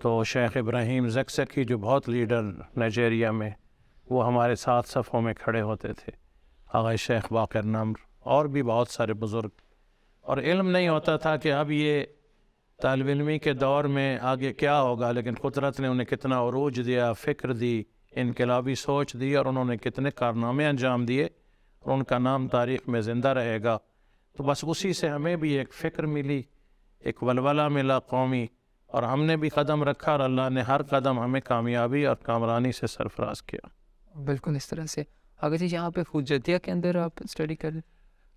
تو شیخ ابراہیم زکزکی جو بہت لیڈر نائجیریا میں، وہ ہمارے ساتھ صفوں میں کھڑے ہوتے تھے، آغا شیخ باقر نمر اور بھی بہت سارے بزرگ. اور علم نہیں ہوتا تھا کہ اب یہ طالب علمی کے دور میں آگے کیا ہوگا، لیکن قدرت نے انہیں کتنا عروج دیا، فکر دی، انقلابی سوچ دی، اور انہوں نے کتنے کارنامے انجام دیے، اور ان کا نام تاریخ میں زندہ رہے گا. تو بس اسی سے ہمیں بھی ایک فکر ملی، ایک ولولہ ملا قومی، اور ہم نے بھی قدم رکھا، اور اللہ نے ہر قدم ہمیں کامیابی اور کامرانی سے سرفراز کیا. بالکل اس طرح سے. اگر جی یہاں پہ حجتیہ کے اندر آپ اسٹڈی کر رہے؟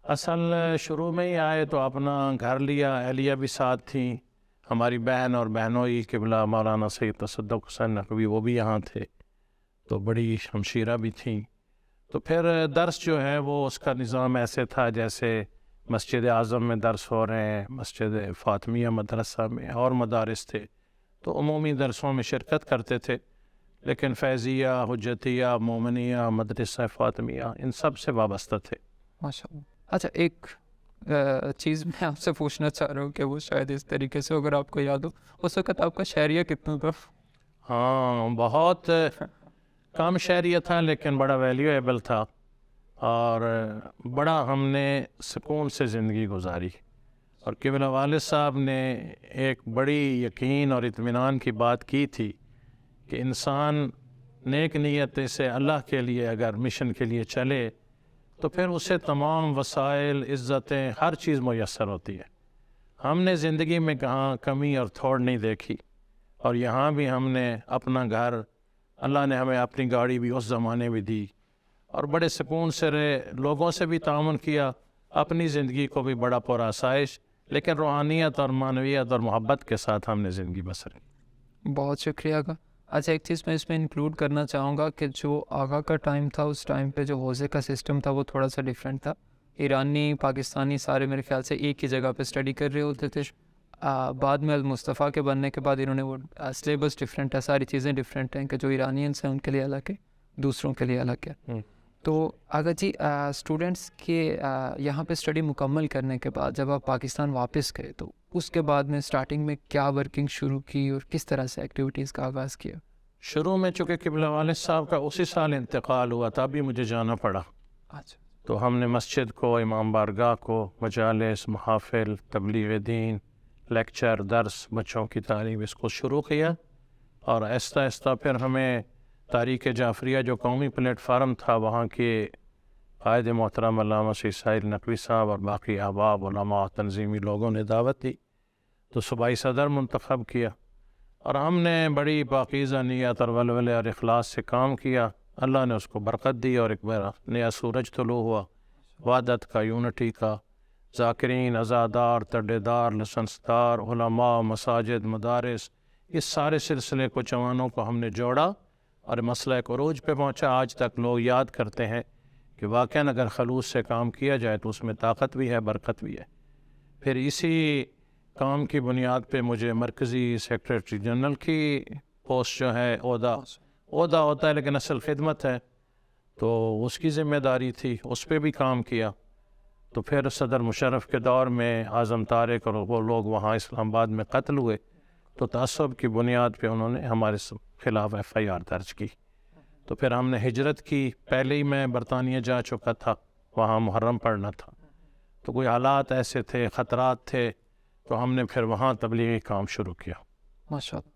اصل شروع میں ہی آئے تو اپنا گھر لیا، اہلیہ بھی ساتھ تھیں، ہماری بہن اور بہنوئی قبلہ مولانا سید تصدق حسین نقوی وہ بھی یہاں تھے، تو بڑی ہمشیرہ بھی تھیں. تو پھر درس جو ہے وہ اس کا نظام ایسے تھا جیسے مسجد اعظم میں درس ہو رہے ہیں، مسجد فاطمیہ مدرسہ میں اور مدارس تھے، تو عمومی درسوں میں شرکت کرتے تھے. لیکن فیضیہ، حجتیہ، مومنیہ، مدرسہ فاطمیہ ان سب سے وابستہ تھے. ماشاء اللہ. اچھا ایک چیز میں آپ سے پوچھنا چاہ رہا ہوں کہ وہ شاید اس طریقے سے اگر آپ کو یاد ہو، اس وقت آپ کا شہریہ کتنا تھا؟ ہاں بہت کم شہریہ تھا، لیکن بڑا ویلیویبل تھا، اور بڑا ہم نے سکون سے زندگی گزاری. اور قبلہ والد صاحب نے ایک بڑی یقین اور اطمینان کی بات کی تھی کہ انسان نیک نیت سے اللہ کے لیے اگر مشن کے لیے چلے تو پھر اسے تمام وسائل، عزتیں، ہر چیز میسر ہوتی ہے. ہم نے زندگی میں کہاں کمی اور تھوڑ نہیں دیکھی، اور یہاں بھی ہم نے اپنا گھر، اللہ نے ہمیں اپنی گاڑی بھی اس زمانے میں دی، اور بڑے سکون سے رہے، لوگوں سے بھی تعاون کیا، اپنی زندگی کو بھی بڑا پرآسائش لیکن روحانیت اور معنویت اور محبت کے ساتھ ہم نے زندگی بسر کی. بہت شکریہ آغا. اچھا ایک چیز میں اس میں انکلوڈ کرنا چاہوں گا کہ جو آغا کا ٹائم تھا، اس ٹائم پہ جو حوزے کا سسٹم تھا وہ تھوڑا سا ڈیفرنٹ تھا. ایرانی، پاکستانی سارے میرے خیال سے ایک ہی جگہ پہ اسٹڈی کر رہے ہوتے تھے. بعد میں المصطفیٰ کے بننے کے بعد انہوں نے وہ سلیبس ڈفرینٹ ہے، ساری چیزیں ڈفرینٹ ہیں، کہ جو ایرانینس ہیں ان کے لیے الگ ہے، دوسروں کے لیے الگ ہے. تو اگر جی اسٹوڈنٹس کے یہاں پہ اسٹڈی مکمل کرنے کے بعد جب آپ پاکستان واپس گئے تو اس کے بعد میں اسٹارٹنگ میں کیا ورکنگ شروع کی اور کس طرح سے ایکٹیویٹیز کا آغاز کیا؟ شروع میں چونکہ قبلہ والد صاحب کا اسی سال انتقال ہوا تھا، ابھی مجھے جانا پڑا. اچھا. تو ہم نے مسجد کو، امام بارگاہ کو، مجالس، محافل، تبلیغ دین، لیکچر، درس، بچوں کی تعلیم، اس کو شروع کیا. اور آہستہ آہستہ پھر ہمیں تاریخ جعفریہ جو قومی پلیٹ فارم تھا، وہاں کے قائد محترم علامہ سید ساحل نقوی صاحب اور باقی احباب، علماء، تنظیمی لوگوں نے دعوت دی، تو صوبائی صدر منتخب کیا، اور ہم نے بڑی پاکیزہ نیت اور ولولے اور اخلاص سے کام کیا. اللہ نے اس کو برکت دی، اور ایک بڑا نیا سورج طلوع ہوا، وحدت کا، یونٹی کا. ذاکرین، عزادار، ترڈیدار، لسنسدار، علماء، مساجد، مدارس، اس سارے سلسلے کو، جوانوں کو ہم نے جوڑا، اور مسئلہ ایک عروج پہ پہنچا. آج تک لوگ یاد کرتے ہیں کہ واقعاً اگر خلوص سے کام کیا جائے تو اس میں طاقت بھی ہے، برکت بھی ہے. پھر اسی کام کی بنیاد پہ مجھے مرکزی سیکریٹری جنرل کی پوسٹ جو ہے، عہدہ ہوتا ہے لیکن اصل خدمت ہے، تو اس کی ذمہ داری تھی، اس پہ بھی کام کیا. تو پھر صدر مشرف کے دور میں اعظم طارق اور وہ لوگ وہاں اسلام آباد میں قتل ہوئے، تو تعصب کی بنیاد پہ انہوں نے ہمارے خلاف FIR درج کی. تو پھر ہم نے ہجرت کی. پہلے ہی میں برطانیہ جا چکا تھا، وہاں محرم پڑھنا تھا، تو کوئی حالات ایسے تھے، خطرات تھے، تو ہم نے پھر وہاں تبلیغی کام شروع کیا. ماشاء اللہ.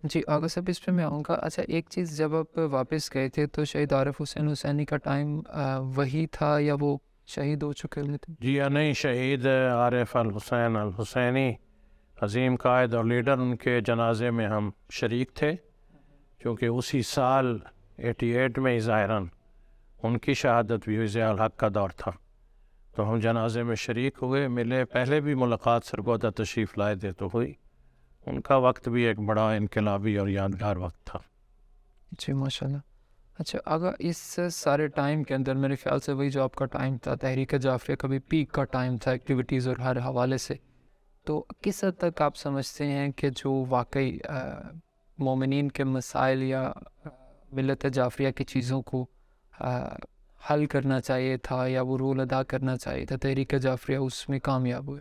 جی آغا صاحب اس پہ میں آؤں گا. اچھا ایک چیز، جب آپ واپس گئے تھے تو شہید عارف حسین حسینی کا ٹائم وہی تھا یا وہ شہید ہو چکے ہوئے تھے؟ جی نہیں، شہید عارف الحسین الحسینی عظیم قائد اور لیڈر، ان کے جنازے میں ہم شریک تھے، کیونکہ اسی سال 88 میں ظاہراً ان کی شہادت بھی ضیاء الحق کا دور تھا، تو ہم جنازے میں شریک ہوئے، ملے. پہلے بھی ملاقات سرگودہ تشریف لائے تھے تو ہوئی. ان کا وقت بھی ایک بڑا انقلابی اور یادگار وقت تھا. جی ماشاء اللہ. اچھا آگا اس سارے ٹائم کے اندر میرے خیال سے وہی جو آپ کا ٹائم تھا، تحریک جعفریہ کا بھی پیک کا ٹائم تھا ایکٹیویٹیز اور ہر حوالے سے، تو کس حد تک آپ سمجھتے ہیں کہ جو واقعی مومنین کے مسائل یا ملت جعفریہ کی چیزوں کو حل کرنا چاہیے تھا یا وہ رول ادا کرنا چاہیے تھا، تحریک جعفریہ اس میں کامیاب ہوئے؟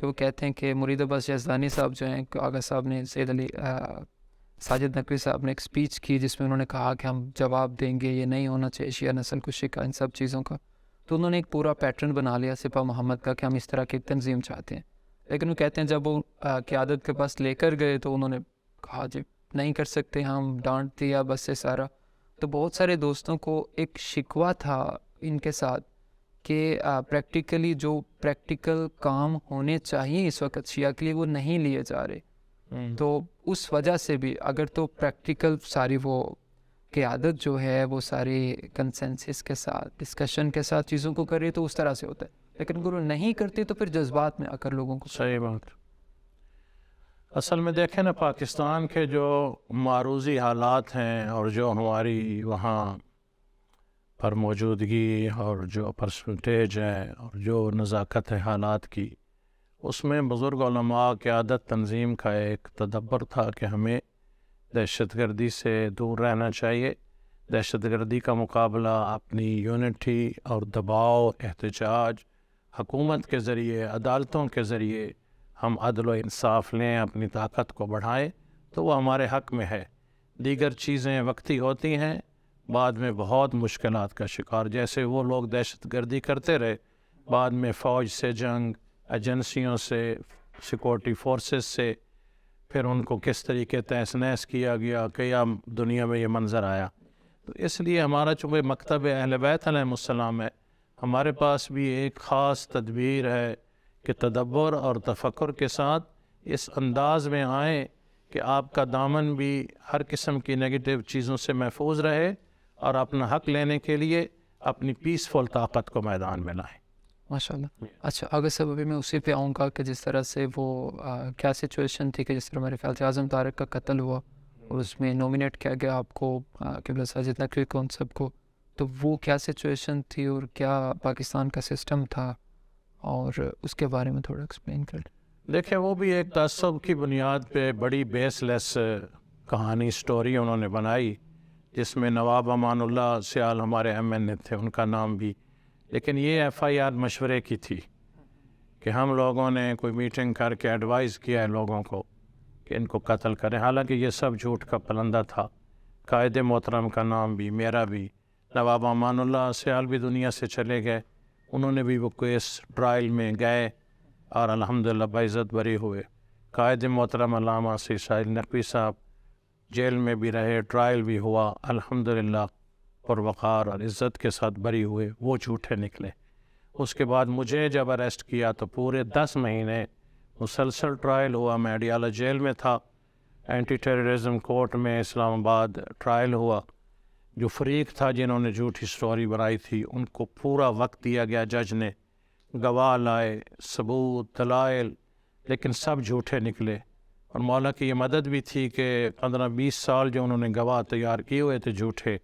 کہ وہ کہتے ہیں کہ مرید عباس یزدانی صاحب جو ہیں آغا صاحب نے سید علی ساجد نقوی صاحب نے ایک سپیچ کی جس میں انہوں نے کہا کہ ہم جواب دیں گے، یہ نہیں ہونا چاہیے شیعہ نسل کشی کا، ان سب چیزوں کا. تو انہوں نے ایک پورا پیٹرن بنا لیا سپاہ محمد کا کہ ہم اس طرح کی تنظیم چاہتے ہیں. لیکن وہ کہتے ہیں جب وہ قیادت کے پاس لے کر گئے تو انہوں نے کہا جی نہیں کر سکتے، ہم ڈانٹ دیا بس سے سارا. تو بہت سارے دوستوں کو ایک شکوہ تھا ان کے ساتھ کہ پریکٹیکلی جو پریکٹیکل کام ہونے چاہیے اس وقت شیعہ کے لیے وہ نہیں لیے جا رہے. تو اس وجہ سے بھی اگر تو پریکٹیکل ساری وہ قیادت جو ہے وہ ساری کنسنسس کے ساتھ ڈسکشن کے ساتھ چیزوں کو کر رہی تو اس طرح سے ہوتا ہے، لیکن اگر وہ نہیں کرتی تو پھر جذبات میں آ کر لوگوں کو. صحیح بات. اصل میں دیکھیں نا، پاکستان کے جو معروضی حالات ہیں اور جو ہماری وہاں پر موجودگی اور جو پرسنٹیج ہے اور جو نزاکت ہے حالات کی، اس میں بزرگ علماء قیادت تنظیم کا ایک تدبر تھا کہ ہمیں دہشت گردی سے دور رہنا چاہیے. دہشت گردی کا مقابلہ اپنی یونٹی اور دباؤ، احتجاج، حکومت کے ذریعے، عدالتوں کے ذریعے ہم عدل و انصاف لیں، اپنی طاقت کو بڑھائیں تو وہ ہمارے حق میں ہے. دیگر چیزیں وقتی ہوتی ہیں، بعد میں بہت مشکلات کا شکار. جیسے وہ لوگ دہشت گردی کرتے رہے، بعد میں فوج سے جنگ، ایجنسیوں سے، سیکورٹی فورسز سے، پھر ان کو کس طریقے تہس نہس کیا گیا، کیا دنیا میں یہ منظر آیا. تو اس لیے ہمارا چونکہ مکتب اہل بیت علیہ السلام ہے، ہمارے پاس بھی ایک خاص تدبیر ہے کہ تدبر اور تفکر کے ساتھ اس انداز میں آئیں کہ آپ کا دامن بھی ہر قسم کی نگیٹو چیزوں سے محفوظ رہے اور اپنا حق لینے کے لیے اپنی پیسفل طاقت کو میدان میں لائیں. ماشاء اللہ. اچھا اگر سب ابھی میں اسی پہ آؤں گا کہ جس طرح سے وہ کیا سچویشن تھی کہ جس طرح میرے خیال سے اعظم طارق کا قتل ہوا اور اس میں نومینیٹ کیا گیا آپ کو قبلہ ساجد نقوی کو، ان سب کو، تو وہ کیا سچویشن تھی اور کیا پاکستان کا سسٹم تھا، اور اس کے بارے میں تھوڑا ایکسپلین کر. دیکھیں وہ بھی ایک تعصب کی بنیاد پہ بڑی بیس لیس کہانی سٹوری انہوں نے بنائی، جس میں نواب امان اللہ سیال ہمارے ایم این اے تھے، ان کا نام بھی. لیکن یہ ایف آئی آر مشورے کی تھی کہ ہم لوگوں نے کوئی میٹنگ کر کے ایڈوائز کیا ہے لوگوں کو کہ ان کو قتل کریں. حالانکہ یہ سب جھوٹ کا پلندہ تھا. قائد محترم کا نام بھی، میرا بھی، نواب امان اللہ سیال بھی دنیا سے چلے گئے، انہوں نے بھی وہ کیس ٹرائل میں گئے اور الحمدللہ باعزت بری ہوئے. قائد محترم علامہ ساجد نقوی صاحب جیل میں بھی رہے، ٹرائل بھی ہوا، الحمدللہ پروقار اور عزت کے ساتھ بری ہوئے. وہ جھوٹے نکلے. اس کے بعد مجھے جب اریسٹ کیا تو پورے 10 مہینے مسلسل ٹرائل ہوا. میں اڈیالہ جیل میں تھا، اینٹی ٹیررزم کورٹ میں اسلام آباد ٹرائل ہوا. جو فریق تھا جنہوں نے جھوٹی سٹوری بنائی تھی ان کو پورا وقت دیا گیا، جج نے گواہ لائے، ثبوت، دلائل، لیکن سب جھوٹے نکلے. اور مولا کی یہ مدد بھی تھی کہ 15-20 سال جو انہوں نے گواہ تیار کیے ہوئے تھے جھوٹے،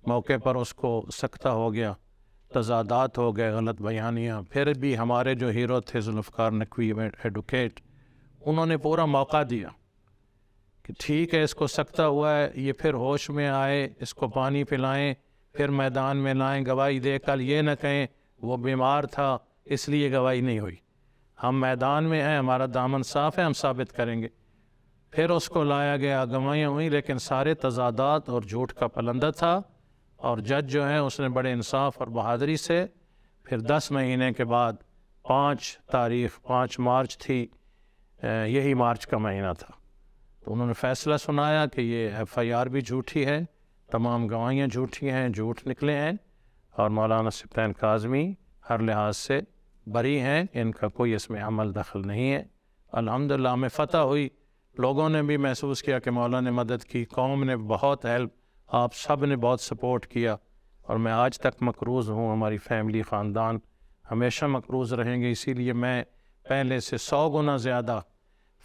موقع پر اس کو سکتہ ہو گیا، تضادات ہو گئے، غلط بیانیاں. پھر بھی ہمارے جو ہیرو تھے ذوالفقار نقوی ایڈوکیٹ، انہوں نے پورا موقع دیا کہ ٹھیک ہے اس کو سکتہ ہوا ہے، یہ پھر ہوش میں آئے، اس کو پانی پلائیں، پھر میدان میں لائیں، گواہی دے. کل یہ نہ کہیں وہ بیمار تھا اس لیے گواہی نہیں ہوئی. ہم میدان میں ہیں، ہمارا دامن صاف ہے، ہم ثابت کریں گے. پھر اس کو لایا گیا، گواہیاں ہوئیں، لیکن سارے تضادات اور جھوٹ کا پلندہ تھا. اور جج جو ہے اس نے بڑے انصاف اور بہادری سے پھر 10 مہینے کے بعد 5 مارچ تھی، یہی مارچ کا مہینہ تھا، تو انہوں نے فیصلہ سنایا کہ یہ ایف آئی آر بھی جھوٹی ہے، تمام گواہیاں جھوٹی ہیں، جھوٹ نکلے ہیں، اور مولانا سبطین کاظمی ہر لحاظ سے بری ہیں، ان کا کوئی اس میں عمل دخل نہیں ہے. الحمدللہ ہمیں فتح ہوئی. لوگوں نے بھی محسوس کیا کہ مولا نے مدد کی، قوم نے بہت ہیلپ، آپ سب نے بہت سپورٹ کیا، اور میں آج تک مقروض ہوں. ہماری فیملی، خاندان ہمیشہ مقروض رہیں گے. اسی لیے میں پہلے سے 100 گنا زیادہ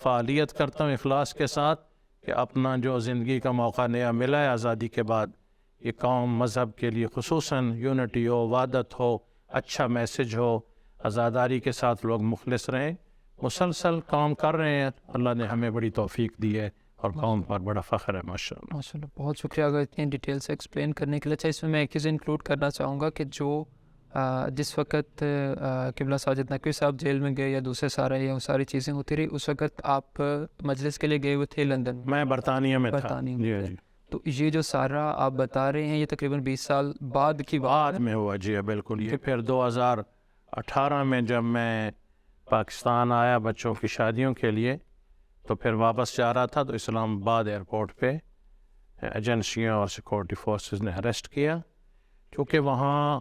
فعالیت کرتا ہوں اخلاص کے ساتھ کہ اپنا جو زندگی کا موقع نیا ملا ہے آزادی کے بعد، یہ قوم مذہب کے لیے خصوصاً یونٹی ہو، وحدت ہو، اچھا میسج ہو، عزاداری کے ساتھ لوگ مخلص رہیں. مسلسل کام کر رہے ہیں. اللہ نے ہمیں بڑی توفیق دی ہے اور قوم پر بڑا فخر ہے. ماشاءاللہ ماشاءاللہ. بہت شکریہ اگر اتنی ڈیٹیل سے ایکسپلین کرنے کے لیے. اچھا اس میں ایک چیز انکلوڈ کرنا چاہوں گا کہ جو جس وقت قبلہ ساجد نقوی صاحب جیل میں گئے یا دوسرے ساری چیزیں ہوتی رہی، اس وقت آپ مجلس کے لیے گئے ہوئے تھے لندن؟ میں برطانیہ میں تھا. برطانیہ جی میں جی. تو یہ جو سارا آپ بتا رہے ہیں یہ تقریباً 20 سال بعد کی بعد بات ہے؟ میں ہوا. جی بالکل. یہ پھر 2018 میں جب میں پاکستان آیا بچوں کی شادیوں کے لیے، تو پھر واپس جا رہا تھا تو اسلام آباد ایئرپورٹ پہ ایجنسیوں اور سیکورٹی فورسز نے اریسٹ کیا، کیونکہ وہاں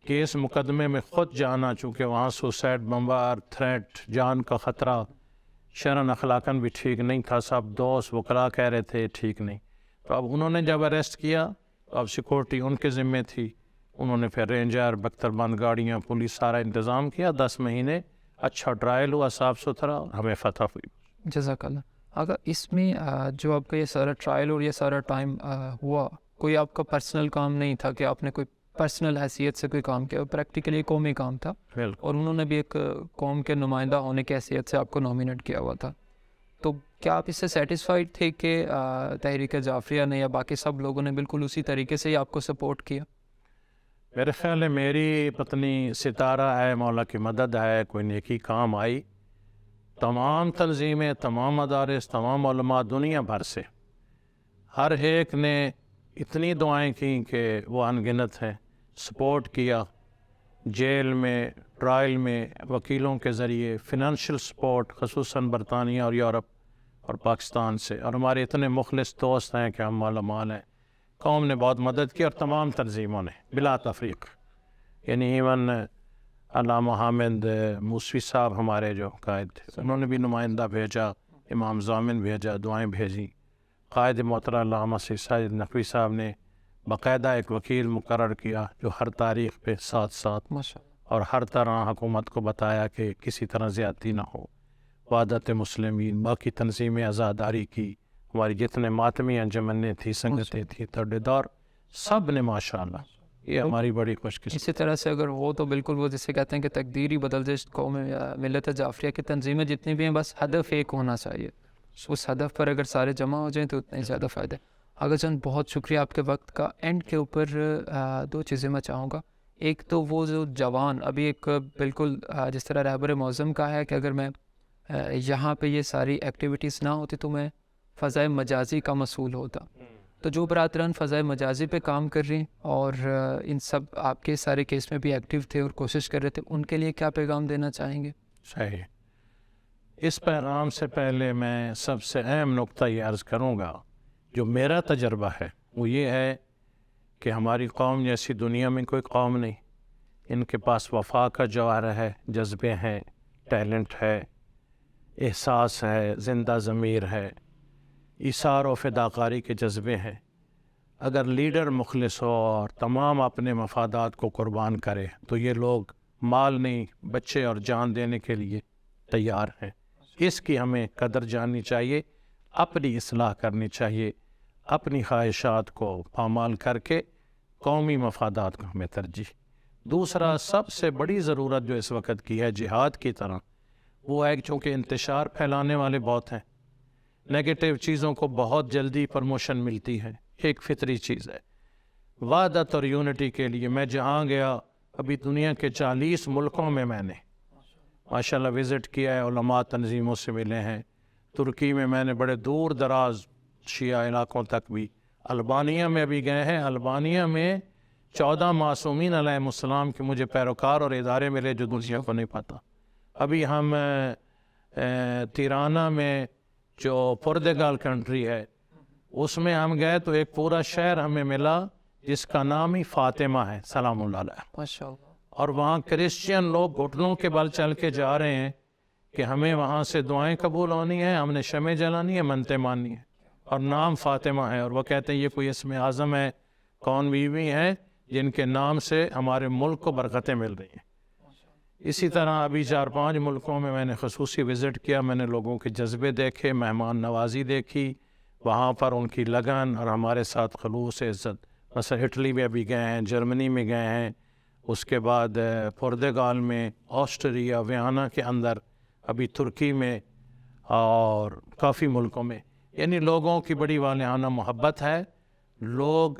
کیس مقدمے میں خود جانا، چونکہ وہاں سوسائڈ بمبار تھریٹ جان کا خطرہ شرعن اخلاقاً بھی ٹھیک نہیں تھا. سب دوست وکلا کہہ رہے تھے ٹھیک نہیں. تو اب انہوں نے جب اریسٹ کیا تو اب سیکورٹی ان کے ذمے تھی. انہوں نے پھر رینجر بختر بند گاڑیاں پولیس سارا انتظام کیا. 10 مہینے اچھا ٹرائل ہوا، صاف ستھرا، اور ہمیں فتح ہوئی. جزاک اللہ. اگر اس میں جو آپ کا یہ سارا ٹرائل اور یہ سارا ٹائم ہوا، کوئی آپ کا پرسنل کام نہیں تھا کہ آپ نے کوئی پرسنل حیثیت سے کوئی کام کیا، پریکٹیکلی قومی کام تھا، اور انہوں نے بھی ایک قوم کے نمائندہ ہونے کی حیثیت سے آپ کو نامینیٹ کیا ہوا تھا. تو کیا آپ اس سے سیٹسفائیڈ تھے کہ تحریک جعفریہ نے یا باقی سب لوگوں نے بالکل اسی طریقے سے ہی آپ کو سپورٹ کیا؟ میرے خیال ہے میری پتنی ستارہ ہے، مولا کی مدد ہے، کوئی نیکی کام آئی. تمام تنظیمیں، تمام مدارس، تمام علماء دنیا بھر سے ہر ایک نے اتنی دعائیں کیں کہ وہ انگنت ہیں. سپورٹ کیا جیل میں، ٹرائل میں، وکیلوں کے ذریعے، فنانشل سپورٹ خصوصاً برطانیہ اور یورپ اور پاکستان سے. اور ہمارے اتنے مخلص دوست ہیں کہ ہم مالا مال ہیں. قوم نے بہت مدد کی اور تمام تنظیموں نے بلا تفریق. یعنی ایون علامہ حامد موسوی صاحب ہمارے جو قائد تھے، انہوں نے بھی نمائندہ بھیجا، امام ضامن بھیجا، دعائیں بھیجی. قائد محترم علامہ ساجد نقوی صاحب نے باقاعدہ ایک وکیل مقرر کیا جو ہر تاریخ پہ ساتھ اور ہر طرح حکومت کو بتایا کہ کسی طرح زیادتی نہ ہو. وحدت مسلمین، باقی تنظیمیں عزاداری کی، ہماری جتنے ماتمی انجمنیں تھیں، سنگتیں تھیں، تھرڈ دور، سب نے ماشاءاللہ. یہ ہماری بڑی خوش قسمتی. اسی طرح سے اگر وہ تو بالکل وہ جسے کہتے ہیں کہ تقدیر ہی بدل جائے قوم ملت جعفریہ کی تنظیمیں جتنی بھی ہیں، بس ہدف ایک ہونا چاہیے. اس ہدف پر اگر سارے جمع ہو جائیں تو اتنا ہی زیادہ فائدہ ہے. آغا جان بہت شکریہ آپ کے وقت کا. اینڈ کے اوپر 2 چیزیں میں چاہوں گا. ایک تو وہ جو جوان ابھی ایک بالکل جس طرح رہبر معظم کا ہے کہ اگر میں یہاں پہ یہ ساری ایکٹیویٹیز نہ ہوتی تو میں فضائے مجازی کا مسئول ہوتا. تو جو برادران فضائے مجازی پہ کام کر رہے ہیں اور ان سب آپ کے سارے کیس میں بھی ایکٹیو تھے اور کوشش کر رہے تھے، ان کے لیے کیا پیغام دینا چاہیں گے؟ صحیح. اس پیغام سے پہلے میں سب سے اہم نقطہ یہ عرض کروں گا، جو میرا تجربہ ہے وہ یہ ہے کہ ہماری قوم جیسی دنیا میں کوئی قوم نہیں. ان کے پاس وفا کا جوہر ہے، جذبے ہیں، ٹیلنٹ ہے، احساس ہے، زندہ ضمیر ہے، ایثار و فداکاری کے جذبے ہیں. اگر لیڈر مخلص ہو اور تمام اپنے مفادات کو قربان کرے تو یہ لوگ مال نہیں، بچے اور جان دینے کے لیے تیار ہیں. اس کی ہمیں قدر جاننی چاہیے، اپنی اصلاح کرنی چاہیے، اپنی خواہشات کو پامال کر کے قومی مفادات کو ہمیں ترجیح. دوسرا سب سے بڑی ضرورت جو اس وقت کی ہے جہاد کی طرح، وہ ہے کہ چونکہ انتشار پھیلانے والے بہت ہیں، نیگیٹو چیزوں کو بہت جلدی پروموشن ملتی ہے، ایک فطری چیز ہے. وحدت اور یونٹی کے لیے میں جہاں گیا، ابھی دنیا کے 40 ملکوں میں نے ماشاءاللہ وزٹ کیا ہے، علماء تنظیموں سے ملے ہیں. ترکی میں میں نے بڑے دور دراز شیعہ علاقوں تک بھی، البانیہ میں بھی گئے ہیں. البانیہ میں 14 معصومین علیہ السلام کے مجھے پیروکار اور ادارے ملے جو دنیا کو نہیں پتا. ابھی ہم تیرانہ میں جو پرتگال کنٹری ہے اس میں ہم گئے تو ایک پورا شہر ہمیں ملا جس کا نام ہی فاطمہ ہے، سلام اللہ علیہ. ماشاءاللہ. اور وہاں کرسچین لوگ گھٹنوں کے بل چل کے جا رہے ہیں کہ ہمیں وہاں سے دعائیں قبول ہونی ہیں، ہم نے شمع جلانی ہے، منتیں ماننی ہے، اور نام فاطمہ ہے. اور وہ کہتے ہیں یہ کوئی اسم اعظم ہے، کون بیوی ہیں جن کے نام سے ہمارے ملک کو برکتیں مل رہی ہیں. اسی طرح ابھی 4-5 ملکوں میں نے خصوصی وزٹ کیا. میں نے لوگوں کے جذبے دیکھے، مہمان نوازی دیکھی، وہاں پر ان کی لگن اور ہمارے ساتھ خلوص عزت. مثلا اٹلی میں ابھی گئے ہیں، جرمنی میں گئے ہیں، اس کے بعد پرتگال میں، آسٹریا، ویانا کے اندر، ابھی ترکی میں اور کافی ملکوں میں. یعنی لوگوں کی بڑی والہانہ محبت ہے. لوگ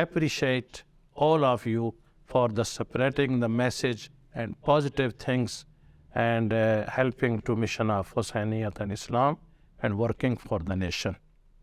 appreciate all of you for the spreading the message and positive things and helping to mission of Hussainiyat and Islam and working for the nation.